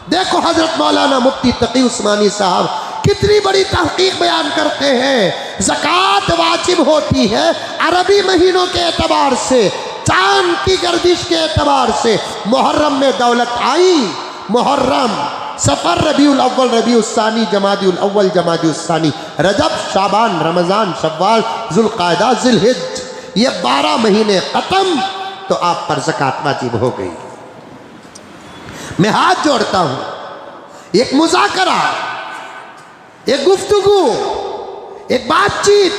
देखो हजरत मौलाना मुफ्ती तकी उस्मानी साहब कितनी बड़ी तहकीक बयान करते हैं। ज़कात वाजिब होती है अरबी महीनों के एतबार से, चांद की गर्दिश के एतबार से। मुहर्रम में दौलत आई, मुहर्रम, सफ़र, रबीउल अव्वल, रबीउल सानी, जमादिउल अव्वल, जमादिउल सानी, रजब, शाबान, रमज़ान, शव्वाल, ज़ुल्क़ादा, ज़िलहिज्ज, ये 12 महीने ख़त्म तो आप पर ज़कात वाजिब हो गई। मैं हाथ जोड़ता हूँ, एक मुज़ाकरा, एक गुफ्तगू, एक बातचीत।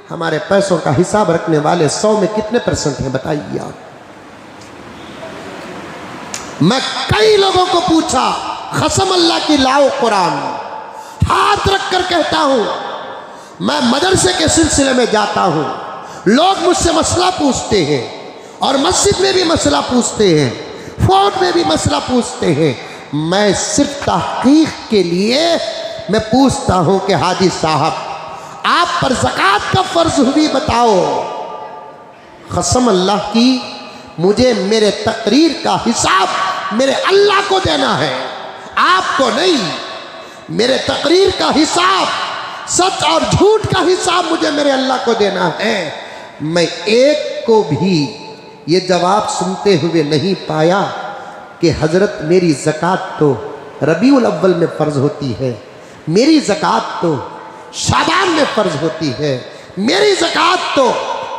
हमारे पैसों का हिसाब रखने वाले 100 में कितने % हैं बताइए आप। मैं कई लोगों को पूछा, कसम अल्लाह की लाओ कुरान, हाथ रख कर कहता हूं, मैं मदरसे के सिलसिले में जाता हूं, लोग मुझसे मसला पूछते हैं और मस्जिद में भी मसला पूछते हैं, फोन में भी मसला पूछते हैं। मैं सिर्फ तहकीक के लिए मैं पूछता हूं कि हाजी साहब आप पर ज़कात कब फ़र्ज हुई बताओ। कसम अल्लाह की, मुझे मेरे तकरीर का हिसाब मेरे अल्लाह को देना है, आपको नहीं। मेरे तकरीर का हिसाब, सच और झूठ का हिसाब मुझे मेरे अल्लाह को देना है। मैं एक को भी ये जवाब सुनते हुए नहीं पाया कि हज़रत मेरी ज़कात तो रबीउल अव्वल में फ़र्ज होती है, मेरी ज़कात तो शाबान में फ़र्ज होती है, मेरी ज़कात तो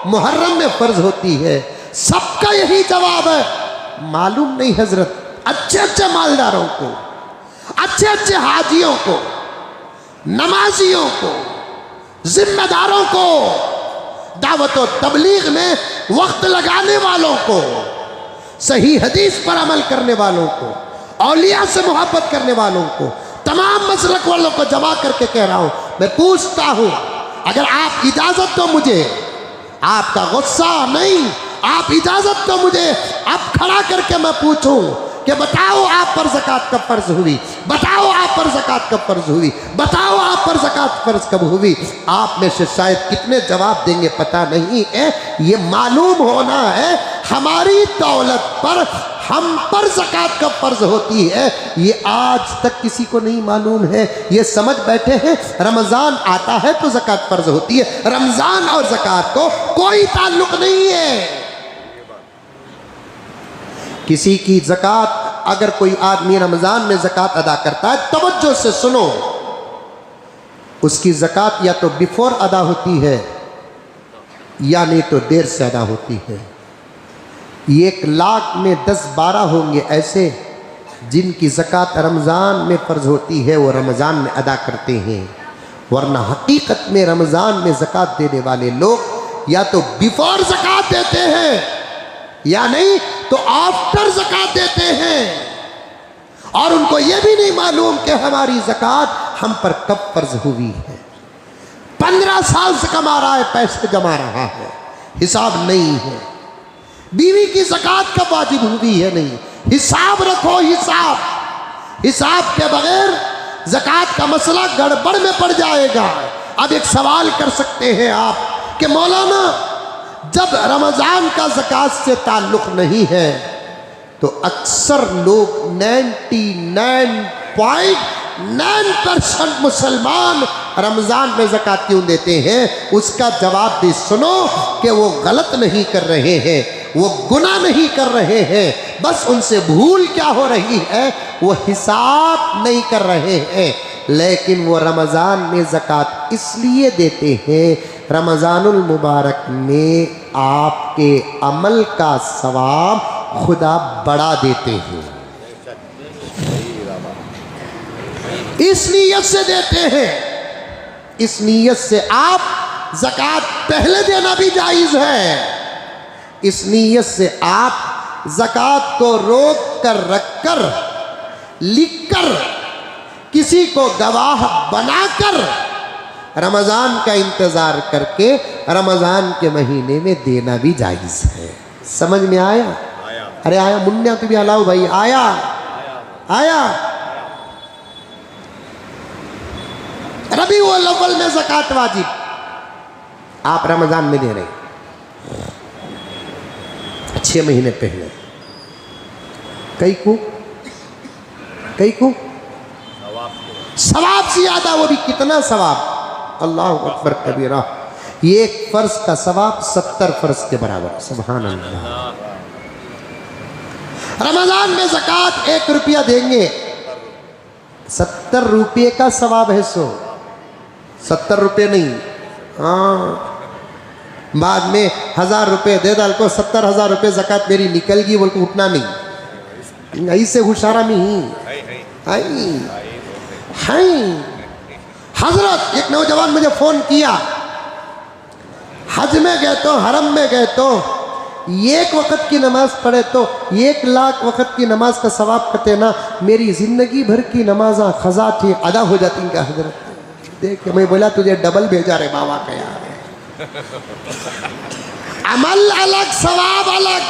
मुहर्रम में फ़र्ज होती है। सबका यही जवाब है, मालूम नहीं हज़रत। अच्छे अच्छे मालदारों को, अच्छे अच्छे हाजियों को, नमाजियों को, जिम्मेदारों को, दावत व तबलीग में वक्त लगाने वालों को, सही हदीस पर अमल करने वालों को, औलिया से मोहब्बत करने वालों को, तमाम मसलक वालों को जमा करके कह रहा हूं, मैं पूछता हूं, अगर आप इजाजत दो मुझे, आपका गुस्सा नहीं, आप इजाजत दो मुझे अब खड़ा करके मैं पूछूं कि बताओ आप पर ज़कात कब फ़र्ज हुई, बताओ आप पर ज़कात कब फ़र्ज हुई, बताओ आप पर ज़कात फ़र्ज कब हुई। आप में से शायद कितने जवाब देंगे पता नहीं है। ये मालूम होना है हमारी दौलत पर, हम पर ज़कात कब फ़र्ज होती है, ये आज तक किसी को नहीं मालूम है। ये समझ बैठे हैं रमज़ान आता है तो ज़कात फ़र्ज होती है। रमज़ान और ज़कात को कोई ताल्लुक़ नहीं है। किसी की ज़कात, अगर कोई आदमी रमज़ान में ज़कात अदा करता है, तवज्जो से सुनो, उसकी ज़कात या तो बिफोर अदा होती है या नहीं तो देर से अदा होती है। 1 लाख में 10-12 होंगे ऐसे जिनकी ज़कात रमज़ान में फ़र्ज होती है, वो रमज़ान में अदा करते हैं। वरना हकीकत में रमज़ान में ज़कात देने वाले लोग या तो बिफोर ज़कात देते हैं या नहीं तो आफ्टर ज़कात देते हैं, और उनको यह भी नहीं मालूम कि हमारी ज़कात हम पर कब फ़र्ज हुई है। 15 साल से कमा रहा है, पैसे जमा रहा है, हिसाब नहीं है। बीवी की ज़कात कब वाजिब हुई है, नहीं, हिसाब रखो, हिसाब। हिसाब के बगैर ज़कात का मसला गड़बड़ में पड़ जाएगा। अब एक सवाल कर सकते हैं आप कि मौलाना जब रमज़ान का ज़कात से ताल्लुक़ नहीं है तो अक्सर लोग 99.9% मुसलमान रमज़ान में ज़कात क्यों देते हैं, उसका जवाब भी सुनो कि वो गलत नहीं कर रहे हैं, वो गुनाह नहीं कर रहे हैं, बस उनसे भूल क्या हो रही है, वो हिसाब नहीं कर रहे हैं। लेकिन वो रमज़ान में ज़कात इसलिए देते हैं, रमज़ानुल मुबारक में आपके अमल का सवाब खुदा बढ़ा देते हैं, इस नीयत से देते हैं। इस नीयत से आप ज़कात पहले देना भी जायज़ है, इस नीयत से आप ज़कात को रोक कर, रख कर, लिख कर, किसी को गवाह बनाकर रमज़ान का इंतज़ार करके रमज़ान के महीने में देना भी जायज़ है। समझ में आया? अरे आया मुन्ना तो भी अलाओ भाई, आया आया। रबीउल अव्वल में ज़कात वाजिब, आप रमज़ान में दे रहे हैं, 6 महीने पहले। कई को सवाब ज्यादा, वो भी कितना सवाब, अल्लाह अकबर कबीरा। ये एक फर्ज का सवाब 70 फर्ज के बराबर, सुभान अल्लाह। रमजान में ज़कात 1 रुपया देंगे, 70 रुपये का सवाब है। 70 रुपये नहीं, हाँ बाद में 1000 रुपये दे डाल को 70,000 रुपये ज़कात मेरी निकल गई बोल को उठना नहीं, ऐसे हुशारा में ही हाई। हजरत एक नौजवान मुझे फ़ोन किया, हज में गए तो हरम में गए तो 1 वक़्त की नमाज पढ़े तो 1 लाख वक़्त की नमाज का सवाब करते ना, मेरी ज़िंदगी भर की नमाज़ा ख़ज़ा थी अदा हो जाती क्या हजरत। देख मैं बोला तुझे डबल भेजा रे बाबा का यार, अमल अलग सवाब अलग।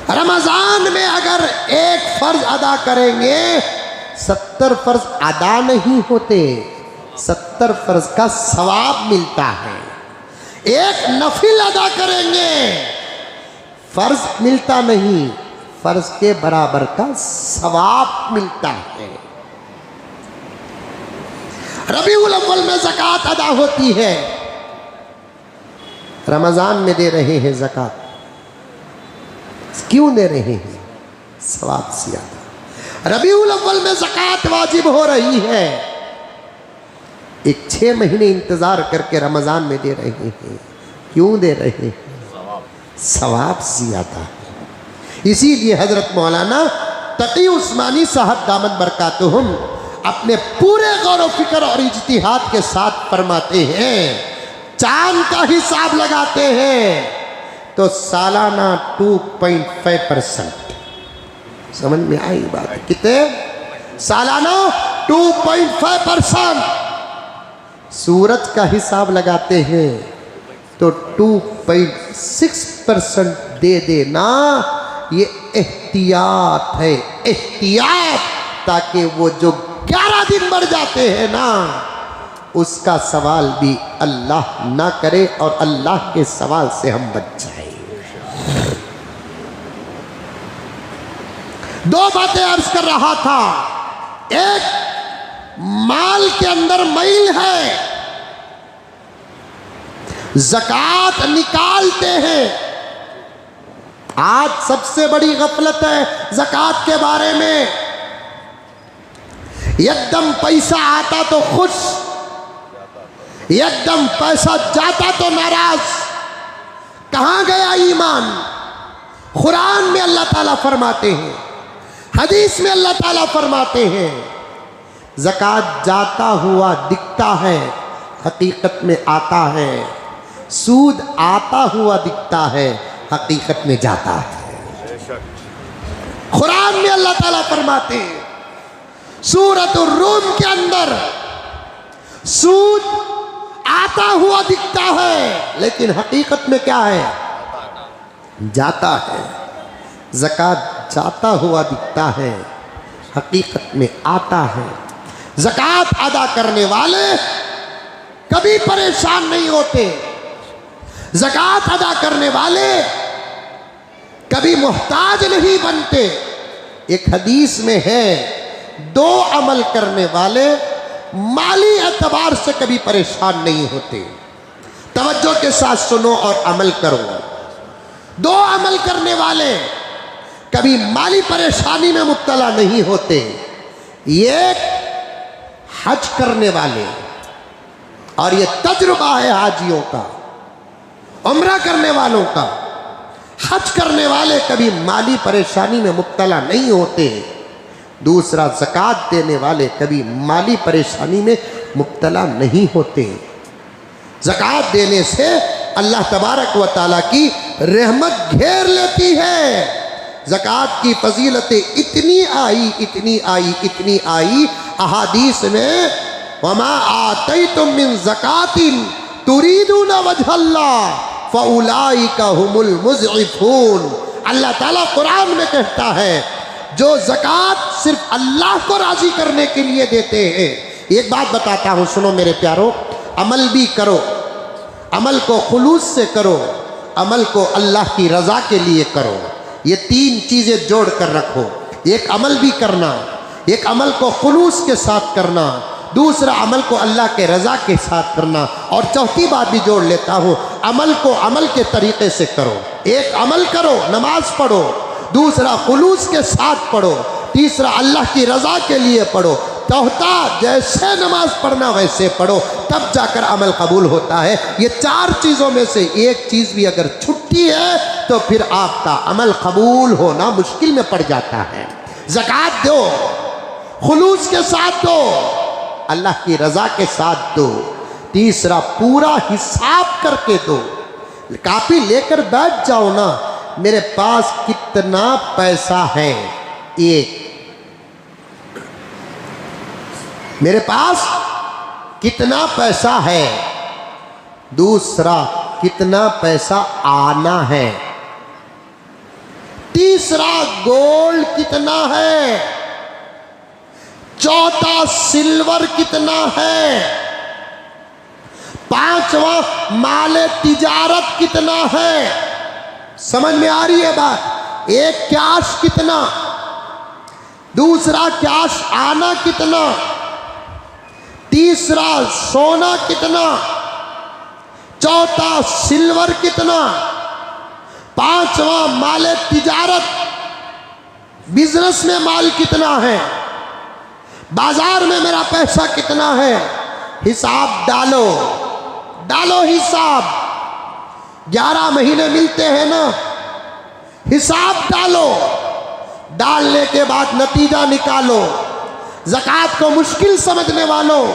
रमजान में अगर 1 फर्ज अदा करेंगे 70 फर्ज अदा नहीं होते, 70 फर्ज का सवाब मिलता है। 1 नफिल अदा करेंगे फर्ज मिलता नहीं, फर्ज के बराबर का सवाब मिलता है। रबीउल अव्वल में ज़कात अदा होती है, रमज़ान में दे रहे हैं ज़कात, क्यों दे रहे हैं? सवाब ज़्यादा। रबीउल अव्वल में ज़कात वाजिब हो रही है, एक 6 महीने इंतज़ार करके रमज़ान में दे रहे हैं, क्यों दे रहे हैं? सवाब ज़्यादा है। इसीलिए हज़रत मौलाना तकी उस्मानी साहब दामद बरकातुहुम अपने पूरे गौर व फिक्र और इज्तिहाद के साथ फरमाते हैं, चांद का हिसाब लगाते हैं तो सालाना 2.5%। समझ में आई बात? कितने? सालाना 2.5%। सूरज का हिसाब लगाते हैं तो 2.6% दे देना, ये एहतियात है, एहतियात, ताकि वो जो 11 दिन बढ़ जाते हैं ना, उसका सवाल भी अल्लाह ना करे और अल्लाह के सवाल से हम बच जाए। 2 बातें अर्ज कर रहा था, एक माल के अंदर मैल है, ज़कात निकालते हैं। आज सबसे बड़ी गफलत है ज़कात के बारे में, एकदम पैसा आता तो खुश, एकदम पैसा जाता तो नाराज। कहां गया ईमान? कुरान में अल्लाह ताला फरमाते हैं, हदीस में अल्लाह ताला फरमाते हैं, ज़कात जाता हुआ दिखता है, हकीकत में आता है। सूद आता हुआ दिखता है, हकीकत में जाता है। कुरान में अल्लाह ताला फरमाते हैं, सूरतुर रूम के अंदर सूद आता हुआ दिखता है, लेकिन हकीकत में क्या है? जाता है। ज़कात जाता हुआ दिखता है, हकीकत में आता है। ज़कात अदा करने वाले कभी परेशान नहीं होते, ज़कात अदा करने वाले कभी मोहताज नहीं बनते। एक हदीस में है, 2 अमल करने वाले माली एतबार से कभी परेशान नहीं होते। तवज्जो के साथ सुनो और अमल करो। 2 अमल करने वाले कभी माली परेशानी में मुब्तला नहीं होते। एक हज करने वाले, और ये तजुर्बा है हाजियों का, उम्रा करने वालों का, हज करने वाले कभी माली परेशानी में मुब्तला नहीं होते। दूसरा, ज़कात देने वाले कभी माली परेशानी में मुब्तला नहीं होते। ज़कात देने से अल्लाह तबारक व तआला की रहमत घेर लेती है। ज़कात की फजीलतें इतनी आई, इतनी आई, इतनी आई, अहादीस में, वमा आतैतुम मिन ज़कातिन तुरीदूना वजहल्लाह फउलाइका हुमुल मुज़इफून। अल्लाह ताला कुरान में कहता है, जो ज़कात सिर्फ अल्लाह को राज़ी करने के लिए देते हैं। एक बात बताता हूँ, सुनो मेरे प्यारो, अमल भी करो, अमल को खुलूस से करो, अमल को अल्लाह की रज़ा के लिए करो। ये तीन चीज़ें जोड़ कर रखो। एक अमल भी करना, एक अमल को खुलूस के साथ करना, दूसरा अमल को अल्लाह के रज़ा के साथ करना, और चौथी बात भी जोड़ लेता हूँ, अमल को अमल के तरीक़े से करो। एक अमल करो, नमाज पढ़ो, दूसरा खुलूस के साथ पढ़ो, तीसरा अल्लाह की रज़ा के लिए पढ़ो, चौथा जैसे नमाज पढ़ना वैसे पढ़ो, तब जाकर अमल कबूल होता है। ये चार चीज़ों में से एक चीज़ भी अगर छुट्टी है तो फिर आपका अमल कबूल होना मुश्किल में पड़ जाता है। ज़कात दो, खुलूस के साथ दो, अल्लाह की रज़ा के साथ दो, तीसरा पूरा हिसाब करके दो। कापी लेकर बैठ जाओ ना, मेरे पास कितना पैसा है, एक, मेरे पास कितना पैसा है, दूसरा कितना पैसा आना है, तीसरा गोल्ड कितना है, चौथा सिल्वर कितना है, पांचवा माले तिजारत कितना है। समझ में आ रही है बात? एक कैश कितना, दूसरा कैश आना कितना, तीसरा सोना कितना, चौथा सिल्वर कितना, पांचवा माले तिजारत, बिजनेस में माल कितना है, बाजार में मेरा पैसा कितना है। हिसाब डालो, डालो हिसाब, 11 महीने मिलते हैं ना, हिसाब डालो, डालने के बाद नतीजा निकालो। ज़कात को मुश्किल समझने वालों,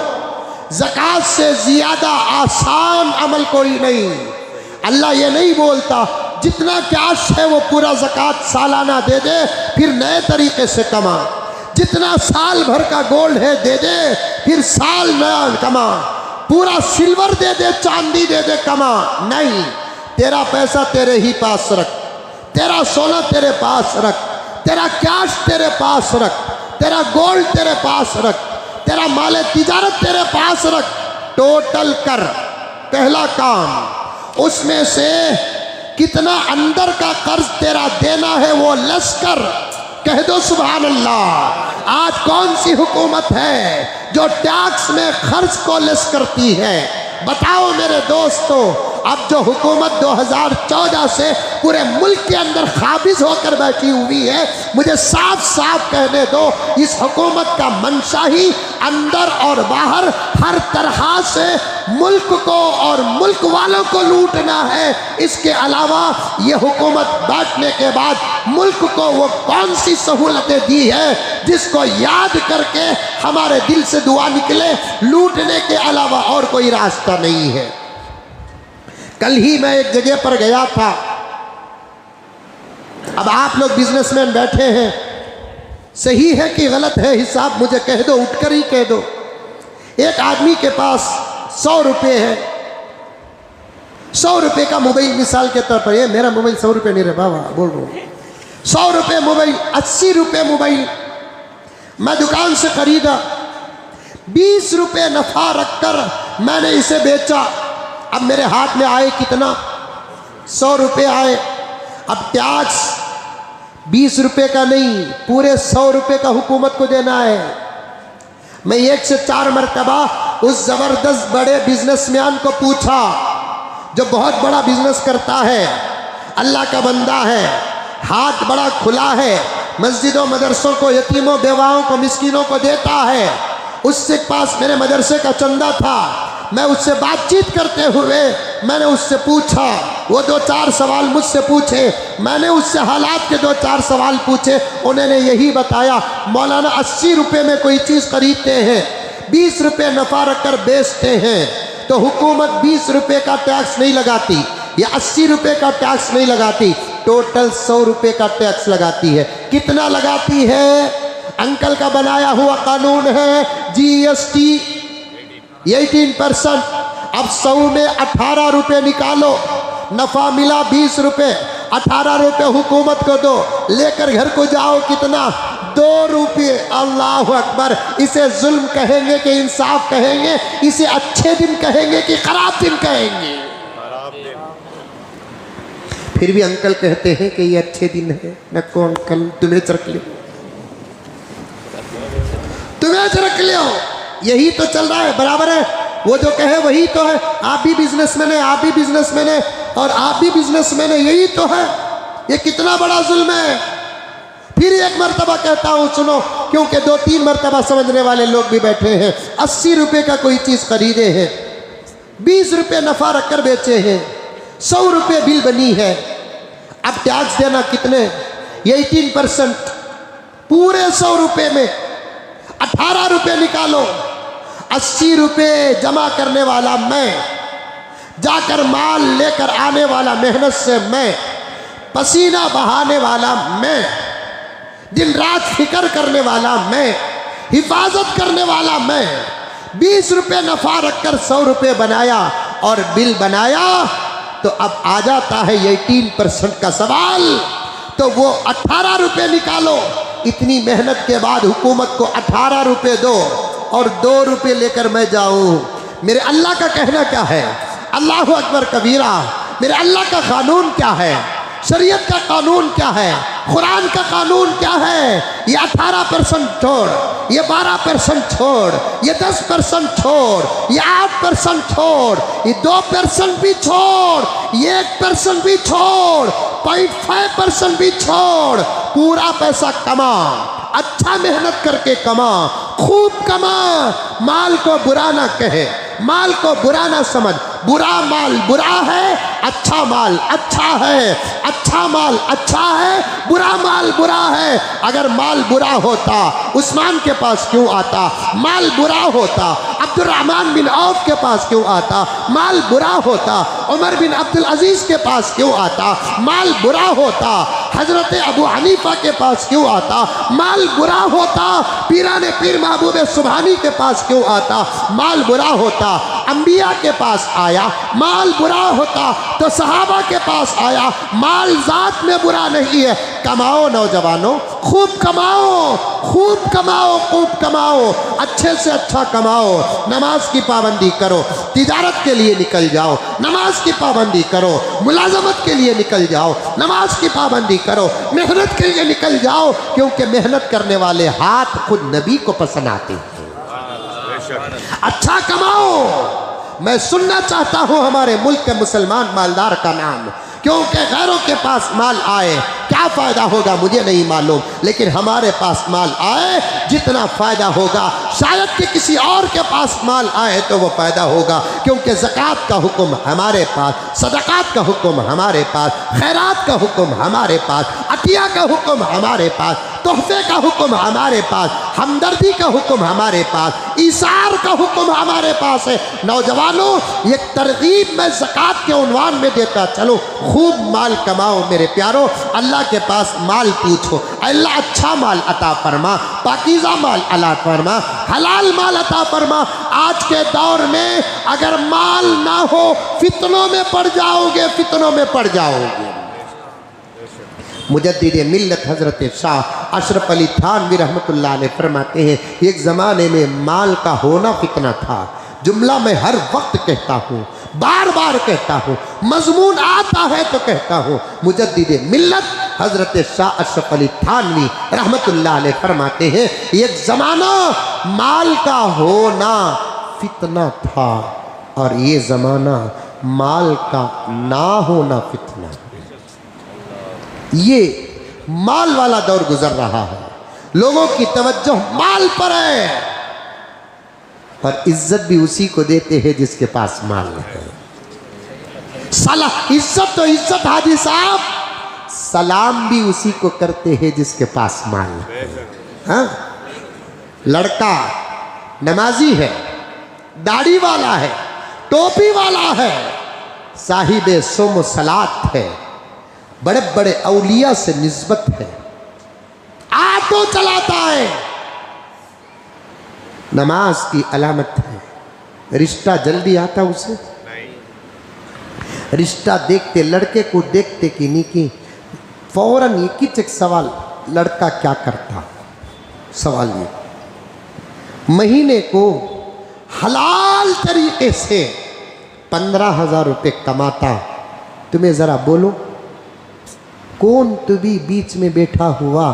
ज़कात से ज़्यादा आसान अमल कोई नहीं। अल्लाह ये नहीं बोलता जितना कैश है वो पूरा ज़कात सालाना दे दे, फिर नए तरीके से कमा, जितना साल भर का गोल्ड है दे दे, फिर साल नया कमा, पूरा सिल्वर दे दे, चांदी दे दे, कमा। नहीं, तेरा पैसा तेरे ही पास रख, तेरा सोना तेरे पास रख, तेरा कैश तेरे पास रख, तेरा गोल्ड तेरे पास रख, तेरा माले तिजारत तेरे पास रख, टोटल कर। पहला काम, उसमें से कितना अंदर का कर्ज तेरा देना है वो लेस कर। कह दो सुभान अल्लाह। आज कौन सी हुकूमत है जो टैक्स में खर्च को लेस करती है? बताओ मेरे दोस्तों, अब जो हुकूमत 2014 से पूरे मुल्क के अंदर काबिज होकर बैठी हुई है, मुझे साफ साफ कहने दो, इस हुकूमत का मंशा ही अंदर और बाहर हर तरह से मुल्क को और मुल्क वालों को लूटना है। इसके अलावा ये हुकूमत बैठने के बाद मुल्क को वो कौन सी सहूलतें दी है जिसको याद करके हमारे दिल से दुआ निकले, लूटने के अलावा और कोई रास्ता नहीं है। कल ही मैं एक जगह पर गया था। अब आप लोग बिजनेसमैन बैठे हैं, सही है कि गलत है हिसाब मुझे कह दो, उठकर ही कह दो। एक आदमी के पास 100 रुपये है, 100 रुपये का मोबाइल, मिसाल के तौर पर, ये मेरा मोबाइल 100 रुपये नहीं रे बाबा, बोल रहा हूँ, 100 रुपये मोबाइल, 80 रुपये मोबाइल मैं दुकान से खरीदा, 20 रुपये नफा रखकर मैंने इसे बेचा। अब मेरे हाथ में आए कितना? 100 रुपये आए। अब टैक्स 20 रुपये का नहीं, पूरे 100 रुपये का हुकूमत को देना है। मैं 1 से 4 मरतबा उस ज़बरदस्त बड़े बिजनेसमैन को पूछा, जो बहुत बड़ा बिजनेस करता है, अल्लाह का बंदा है, हाथ बड़ा खुला है, मस्जिदों मदरसों को, यतीमों बेवाओं को, मिस्कीनों को देता है। उसके पास मेरे मदरसे का चंदा था। मैं उससे बातचीत करते हुए मैंने उससे पूछा, वो 2-4 सवाल मुझसे पूछे, मैंने उससे हालात के 2-4 सवाल पूछे। उन्होंने यही बताया, मौलाना 80 रुपये में कोई चीज़ खरीदते हैं, 20 रुपये नफ़ा रखकर बेचते हैं, तो हुकूमत 20 रुपये का टैक्स नहीं लगाती या 80 रुपये का टैक्स नहीं लगाती, टोटल 100 रुपये का टैक्स लगाती है। कितना लगाती है? अंकल का बनाया हुआ कानून है GST 18%। अब 100 में 18 रुपये निकालो, नफ़ा मिला 20 रुपये, 18 रुपये हुकूमत को दो, लेकर घर को जाओ, कितना? 2 रुपये। अल्लाह अकबर। इसे जुल्म कहेंगे कि इंसाफ कहेंगे? इसे अच्छे दिन कहेंगे कि खराब दिन कहेंगे? फिर भी अंकल कहते हैं कि ये अच्छे दिन है। न को अंकल तुम्हें रख लियो, तुम्हें रख लियो, यही तो चल रहा है, बराबर है। वो जो कहे वही तो है। आप भी बिजनेसमैन है, आप भी बिजनेसमैन है, और आप भी बिजनेसमैन है, यही तो है। ये कितना बड़ा जुल्म है। फिर एक मर्तबा कहता हूँ सुनो, क्योंकि 2-3 मर्तबा समझने वाले लोग भी बैठे हैं। 80 रुपये का कोई चीज़ खरीदे हैं, 20 रुपये नफ़ा रखकर बेचे हैं, 100 रुपये बिल बनी है। अब टैक्स देना कितने? ये 18%। पूरे 100 रुपये में 18 रुपये निकालो। 80 रुपये जमा करने वाला मैं, जाकर माल लेकर आने वाला मेहनत से मैं, पसीना बहाने वाला मैं, दिन रात फिक्र करने वाला मैं, हिफाजत करने वाला मैं, 20 रुपये नफ़ा रखकर 100 रुपये बनाया और बिल बनाया। तो अब आ जाता है 18% का सवाल। तो वो 18 रुपये निकालो। इतनी मेहनत के बाद हुकूमत को 18 रुपये दो और 2 रुपये लेकर मैं जाऊं। मेरे अल्लाह का कहना क्या है? अल्लाहु अकबर कबीरा। मेरे अल्लाह का कानून क्या है? शरीयत का कानून क्या है? कुरान का कानून क्या है? ये 18% छोड़, ये 12% छोड़, ये 10% छोड़, ये 8% छोड़, ये 2% भी छोड़, ये 1% भी छोड़, 0.5% भी छोड़। पूरा पैसा कमा, अच्छा मेहनत करके कमा, खूब कमा। माल को बुरा ना कहे, माल को बुरा ना समझ। बुरा माल बुरा है, अच्छा माल अच्छा है। अच्छा माल अच्छा है, बुरा माल बुरा है। अगर माल बुरा होता उस्मान के पास क्यों आता? माल बुरा होता अब्दुर्रहमान बिन औफ के पास क्यों आता? माल बुरा होता उमर बिन अब्दुल अजीज के पास क्यों आता? माल बुरा होता हजरत अबू हनीफा के पास क्यों आता? माल बुरा होता पीराने पीर महबूब सुबहानी के पास क्यों आता? माल बुरा होता अंबिया के पास आया। माल बुरा होता तो सहाबा के पास आया। माल जात में बुरा नहीं है। कमाओ नौजवानों, खूब कमाओ, खूब कमाओ, खूब कमाओ, अच्छे से अच्छा कमाओ। नमाज की पाबंदी करो, तिजारत के लिए निकल जाओ, नमाज की पाबंदी करो, मुलाजमत के लिए निकल जाओ, नमाज की पाबंदी करो, मेहनत के लिए निकल जाओ। क्योंकि मेहनत करने वाले हाथ खुद नबी को पसंद आते हैं। अच्छा कमाओ। मैं सुनना चाहता हूं हमारे मुल्क के मुसलमान मालदार का नाम, क्योंकि गैरों के पास माल आए क्या फ़ायदा होगा मुझे नहीं मालूम, लेकिन हमारे पास माल आए जितना फ़ायदा होगा शायद कि किसी और के पास माल आए तो वो फ़ायदा होगा। क्योंकि ज़कात का हुक्म हमारे पास, सदक़ात का हुक्म हमारे पास, खैरात का हुक्म हमारे पास, अतिया का हुक्म हमारे पास, तोहफे का हुक्म हमारे पास, हमदर्दी का हुक्म हमारे पास, ईसार का हुक्म हमारे पास है। नौजवानों, ये तरगीब मैं ज़कात के उन्वान में देता चलो। खूब माल कमाओ मेरे प्यारो। अल्लाह के पास माल पूछो, अल्लाह अच्छा माल अता फरमा, पाकीज़ा माल अता फरमा, हलाल माल अता फरमा। आज के दौर में अगर माल ना हो फितनों में पड़ जाओगे, फितनों में पड़ जाओगे। मुजद्दिद मिल्लत हज़रत शाह अशरफ अली थानवी रहमतुल्लाह अलैह फरमाते हैं, एक ज़माने में माल का होना फितना था। जुमला मैं हर वक्त कहता हूँ, बार बार कहता हूँ, मजमून आता है तो कहता हूँ। मुजद्दिद मिल्लत हज़रत शाह अशरफ अली थानवी रहमतुल्लाह अलैह फरमाते हैं, एक ज़माना माल का होना फितना था और ये ज़माना माल का ना होना फितना। ये माल वाला दौर गुजर रहा है, लोगों की तवज्जो माल पर है और इज्जत भी उसी को देते हैं जिसके पास माल है। साला इज्जत तो इज्जत हाजी साहब, सलाम भी उसी को करते हैं जिसके पास माल है। हाँ? लड़का नमाजी है, दाढ़ी वाला है, टोपी वाला है, साहिबे सोम सलात है, बड़े बड़े औलिया से निस्बत है, ऑटो चलाता है, नमाज की अलामत है। रिश्ता जल्दी आता उसे नहीं। रिश्ता देखते, लड़के को देखते कि नहीं कि फौरन एक सवाल, लड़का क्या करता? सवाल ये, महीने को हलाल तरीके से 15,000 रुपये कमाता, तुम्हें ज़रा बोलो कौन तू भी बीच में बैठा हुआ,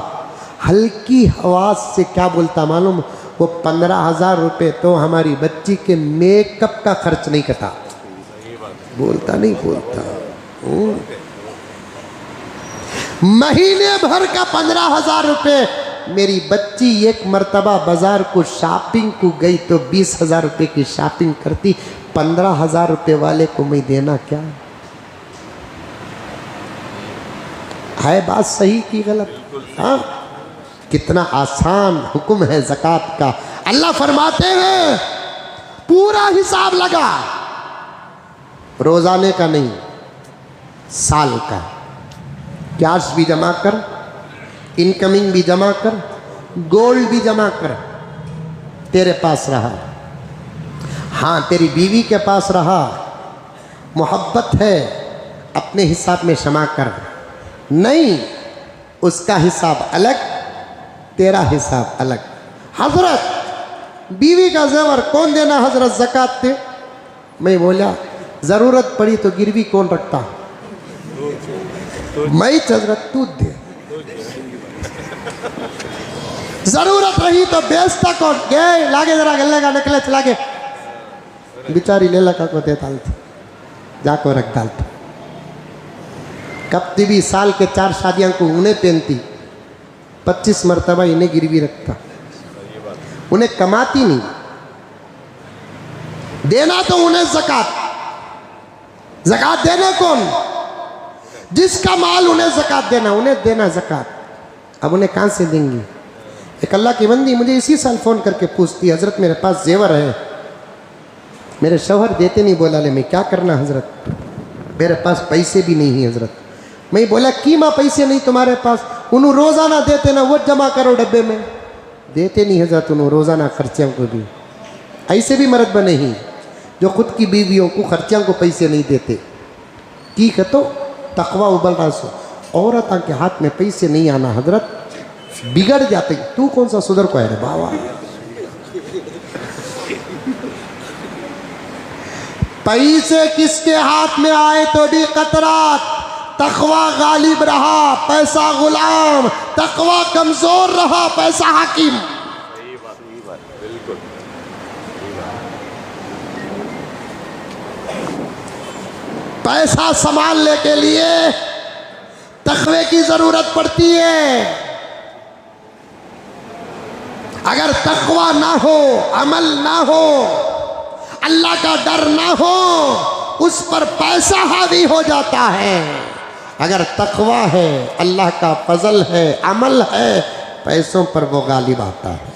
हल्की आवाज से क्या बोलता मालूम? वो 15,000 रुपये तो हमारी बच्ची के मेकअप का खर्च नहीं कटा। बोलता नहीं बोलता। महीने भर का 15,000 रुपये। मेरी बच्ची एक मर्तबा बाजार को शॉपिंग को गई तो 20,000 रुपये की शॉपिंग करती, 15,000 रुपये वाले को मैं देना क्या है? बात सही की गलत? हाँ, कितना आसान हुक्म है ज़कात का। अल्लाह फरमाते हैं पूरा हिसाब लगा, रोजाने का नहीं, साल का। कैश भी जमा कर, इनकमिंग भी जमा कर, गोल्ड भी जमा कर, तेरे पास रहा। हाँ, तेरी बीवी के पास रहा, मोहब्बत है, अपने हिसाब में क्षमा कर। नहीं, उसका हिसाब अलग, तेरा हिसाब अलग। हजरत बीवी का जेवर कौन देना हजरत? ज़कात दे। मैं बोला ज़रूरत पड़ी तो गिरवी कौन रखता? मैं हजरत तू दे। जरूरत रही तो बेचता कौन? गए लागे जरा गले का निकले चला के बिचारी ले लगा को दे डालती, जाको रख डालता। कब भी साल के 4 शादियां को उन्हें पहनती, 25 मरतबा इन्हें गिरवी रखता। उन्हें कमाती नहीं, देना तो उन्हें ज़कात। ज़कात देना कौन? जिसका माल उन्हें ज़कात देना, उन्हें देना ज़कात। अब उन्हें कहां से देंगी? एक अल्लाह की बंदी मुझे इसी साल फ़ोन करके पूछती, हजरत मेरे पास जेवर है, मेरे शौहर देते नहीं। बोला ले मैं क्या करना हजरत, मेरे पास पैसे भी नहीं है हजरत। मैं बोला की माँ पैसे नहीं तुम्हारे पास? उन्हों रोज़ाना देते ना, वो जमा करो डब्बे में। देते नहीं हजरत, उन्हों रोज़ाना खर्चियों को भी। ऐसे भी मर्द बने ही जो खुद की बीवियों को खर्चियों को पैसे नहीं देते। की तो तकवा उबल रहा सो, औरत के हाथ में पैसे नहीं आना हजरत, बिगड़ जाते। तू कौन सा सुधर को है रे बाबा? पैसे किसके हाथ में आए तो भी कतरात, तकवा गालिब रहा, पैसा गुलाम। तकवा कमजोर रहा, पैसा हाकिम। पैसा संभालने के लिए तकवे की जरूरत पड़ती है। अगर तकवा ना हो, अमल ना हो, अल्लाह का डर ना हो, उस पर पैसा हावी हो जाता है। अगर तकवा है, अल्लाह का फजल है, अमल है, पैसों पर वो गालिब आता है।